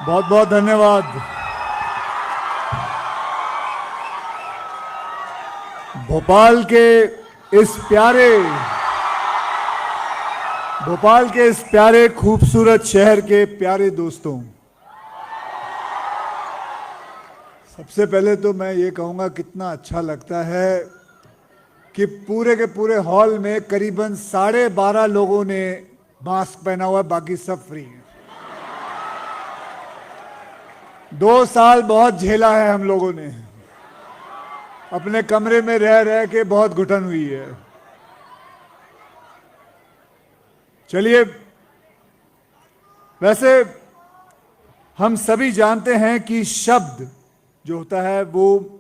बहुत बहुत धन्यवाद। भोपाल के इस प्यारे भोपाल के इस प्यारे खूबसूरत शहर के प्यारे दोस्तों, सबसे पहले तो मैं ये कहूँगा कितना अच्छा लगता है कि पूरे के पूरे हॉल में करीबन 12.5 लोगों ने मास्क पहना हुआ है, बाकी सब फ्री हैं। 2 साल बहुत झेला है हम लोगों ने, अपने कमरे में रह रह के बहुत घुटन हुई है। चलिए, वैसे हम सभी जानते हैं कि शब्द जो होता है वो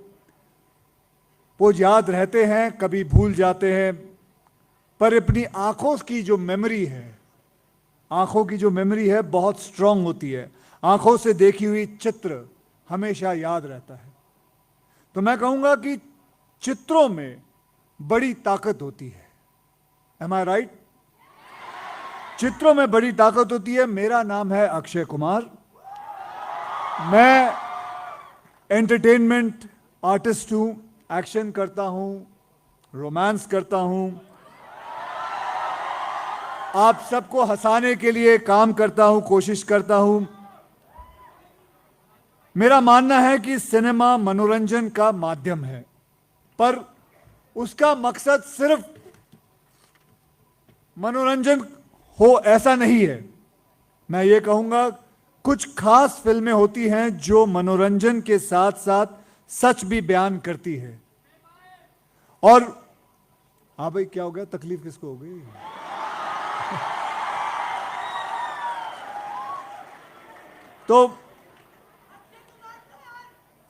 याद रहते हैं, कभी भूल जाते हैं, पर अपनी आंखों की जो मेमोरी है, आंखों की जो मेमोरी है बहुत स्ट्रांग होती है। आंखों से देखी हुई चित्र हमेशा याद रहता है। तो मैं कहूंगा कि चित्रों में बड़ी ताकत होती है। एम आई राइट? चित्रों में बड़ी ताकत होती है। मेरा नाम है अक्षय कुमार। मैं एंटरटेनमेंट आर्टिस्ट हूं, एक्शन करता हूं, रोमांस करता हूं, आप सबको हंसाने के लिए काम करता हूं, कोशिश करता हूं। मेरा मानना है कि सिनेमा मनोरंजन का माध्यम है, पर उसका मकसद सिर्फ मनोरंजन हो ऐसा नहीं है। मैं ये कहूंगा कुछ खास फिल्में होती हैं जो मनोरंजन के साथ साथ सच भी बयान करती है। और हाँ भाई, क्या हो गया? तकलीफ किसको हो गई? तो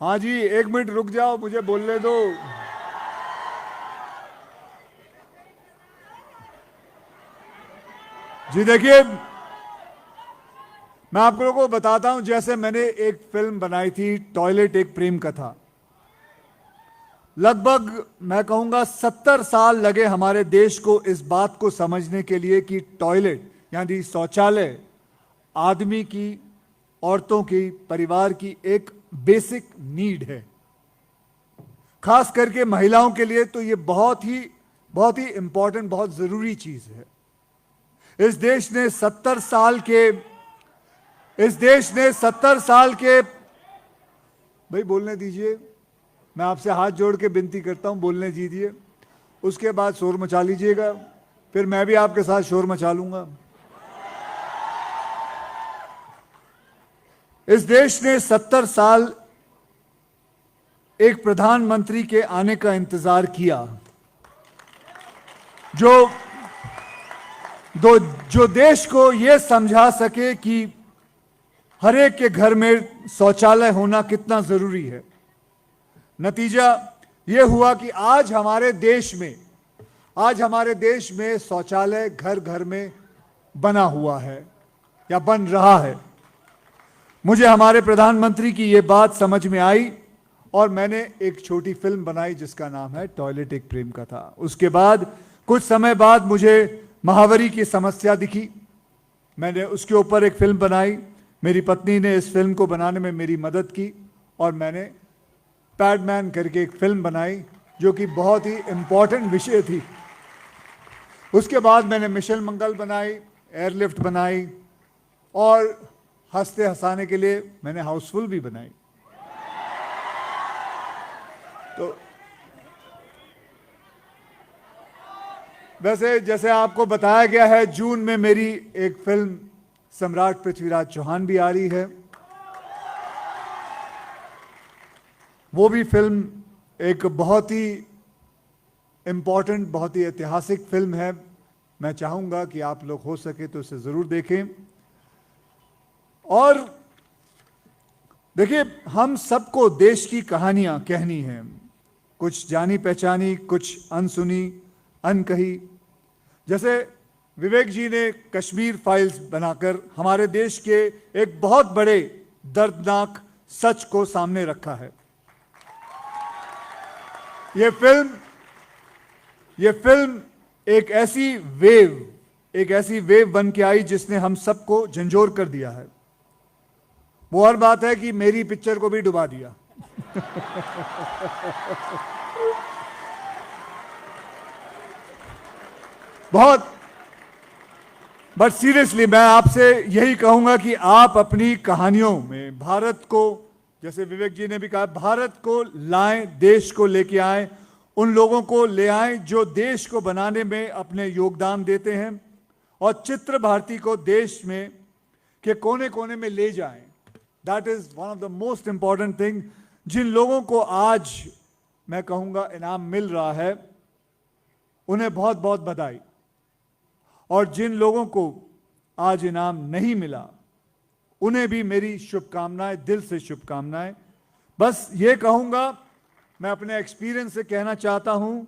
हाँ जी, 1 मिनट रुक जाओ, मुझे बोलने दो। जी देखिए, मैं आप लोगों को बताता हूं, जैसे मैंने एक फिल्म बनाई थी टॉयलेट एक प्रेम कथा। लगभग मैं कहूंगा 70 साल लगे हमारे देश को इस बात को समझने के लिए कि टॉयलेट यानी शौचालय आदमी की, औरतों की, परिवार की एक बेसिक नीड है। खास करके महिलाओं के लिए तो ये बहुत ही इंपॉर्टेंट, बहुत जरूरी चीज है। इस देश ने 70 साल के भाई बोलने दीजिए, मैं आपसे हाथ जोड़ के विनती करता हूं, बोलने दीजिए। उसके बाद शोर मचा लीजिएगा, फिर मैं भी आपके साथ शोर मचा लूंगा। इस देश ने 70 साल एक प्रधानमंत्री के आने का इंतजार किया, जो देश को यह समझा सके कि हर एक के घर में शौचालय होना कितना जरूरी है। नतीजा यह हुआ कि आज हमारे देश में शौचालय घर घर में बना हुआ है या बन रहा है। मुझे हमारे प्रधानमंत्री की यह बात समझ में आई और मैंने एक छोटी फिल्म बनाई जिसका नाम है टॉयलेट एक प्रेम कथा। उसके बाद कुछ समय बाद मुझे महावरी की समस्या दिखी, मैंने उसके ऊपर एक फिल्म बनाई। मेरी पत्नी ने इस फिल्म को बनाने में मेरी मदद की और मैंने पैडमैन करके एक फिल्म बनाई जो कि बहुत ही इंपॉर्टेंट विषय थी। उसके बाद मैंने मिशन मंगल बनाई, एयरलिफ्ट बनाई और हंसते हंसाने के लिए मैंने हाउसफुल भी बनाई। तो वैसे जैसे आपको बताया गया है, जून में मेरी एक फिल्म सम्राट पृथ्वीराज चौहान भी आ रही है। वो भी फिल्म एक बहुत ही इंपॉर्टेंट, बहुत ही ऐतिहासिक फिल्म है। मैं चाहूंगा कि आप लोग हो सके तो इसे जरूर देखें। और देखिए, हम सबको देश की कहानियां कहनी हैं, कुछ जानी पहचानी, कुछ अनसुनी, अनकही। जैसे विवेक जी ने कश्मीर फाइल्स बनाकर हमारे देश के एक बहुत बड़े दर्दनाक सच को सामने रखा है। ये फिल्म एक ऐसी वेव बन के आई जिसने हम सबको झंझोर कर दिया है। वो और बात है कि मेरी पिक्चर को भी डुबा दिया। बहुत, बट सीरियसली मैं आपसे यही कहूंगा कि आप अपनी कहानियों में भारत को, जैसे विवेक जी ने भी कहा, भारत को लाएं, देश को लेके आएं, उन लोगों को ले आएं जो देश को बनाने में अपने योगदान देते हैं, और चित्र भारती को देश में के कोने कोने में ले जाएं। That is one of the most important thing. जिन लोगों को आज मैं कहूंगा इनाम मिल रहा है, उन्हें बहुत बहुत बधाई, और जिन लोगों को आज इनाम नहीं मिला उन्हें भी मेरी शुभकामनाएं, दिल से शुभकामनाएं। बस ये कहूंगा, मैं अपने एक्सपीरियंस से कहना चाहता हूं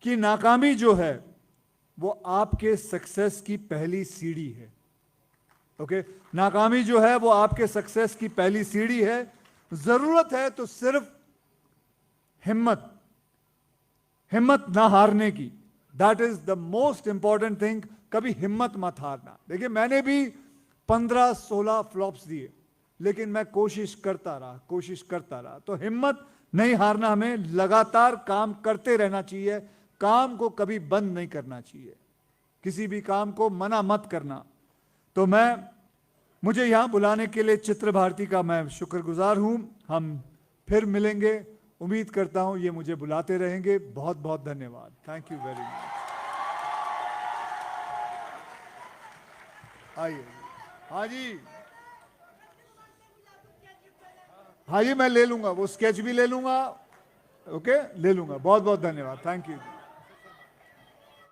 कि नाकामी जो है वो आपके सक्सेस की पहली सीढ़ी है। ओके, नाकामी जो है वो आपके सक्सेस की पहली सीढ़ी है। जरूरत है तो सिर्फ हिम्मत ना हारने की। That is the most important thing. कभी हिम्मत मत हारना। देखिए, मैंने भी 15-16 फ्लॉप्स दिए, लेकिन मैं कोशिश करता रहा। तो हिम्मत नहीं हारना, हमें लगातार काम करते रहना चाहिए। काम को कभी बंद नहीं करना चाहिए, किसी भी काम को मना मत करना। तो मुझे यहां बुलाने के लिए चित्र भारती का मैं शुक्रगुजार हूं। हम फिर मिलेंगे, उम्मीद करता हूं ये मुझे बुलाते रहेंगे। बहुत बहुत धन्यवाद। Thank you very much. आइए। हाँ जी, मैं ले लूंगा, वो स्केच भी ले लूंगा। ओके, ले लूंगा। बहुत बहुत धन्यवाद। Thank you.